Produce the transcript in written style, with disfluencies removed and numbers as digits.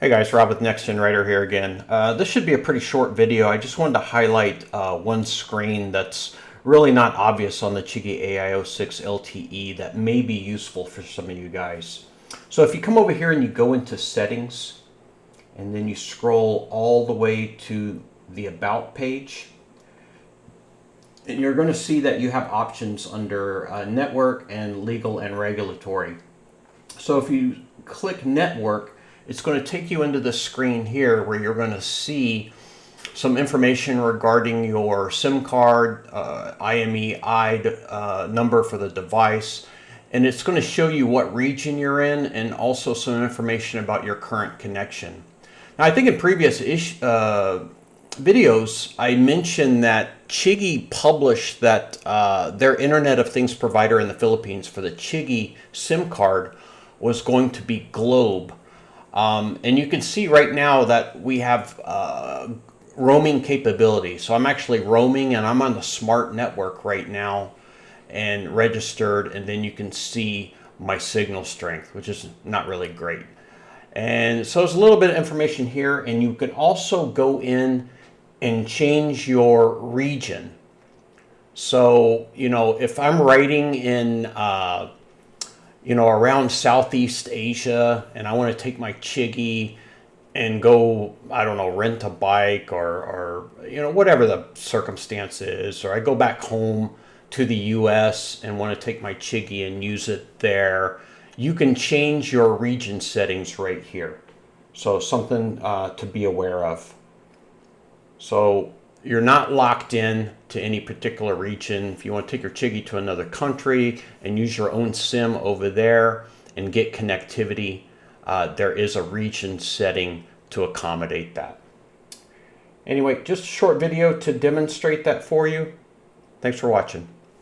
Hey guys, Rob with Next Gen Writer here again. This should be a pretty short video. I just wanted to highlight one screen that's really not obvious on the Chigee AIO-6 LTE that may be useful for some of you guys. So if you come over here and you go into settings and then you scroll all the way to the About page, and you're going to see that you have options under Network and Legal and Regulatory. So if you click Network, it's going to take you into the screen here where you're going to see some information regarding your SIM card, IMEI number for the device, and it's going to show you what region you're in and also some information about your current connection. Now, I think in previous videos, I mentioned that Chigee published that their Internet of Things provider in the Philippines for the Chigee SIM card was going to be Globe. And you can see right now that we have roaming capability. So I'm actually roaming and I'm on the smart network right now and registered, and then you can see my signal strength, which is not really great. And so there's a little bit of information here, and you can also go in and change your region. So, if I'm writing in around Southeast Asia, and I want to take my Chigee and go, I don't know, rent a bike or whatever the circumstance is, or I go back home to the US and want to take my Chigee and use it there, you can change your region settings right here. So something to be aware of. So you're not locked in to any particular region. If you want to take your Chigee to another country and use your own SIM over there and get connectivity, there is a region setting to accommodate that. Anyway, just a short video to demonstrate that for you. Thanks for watching.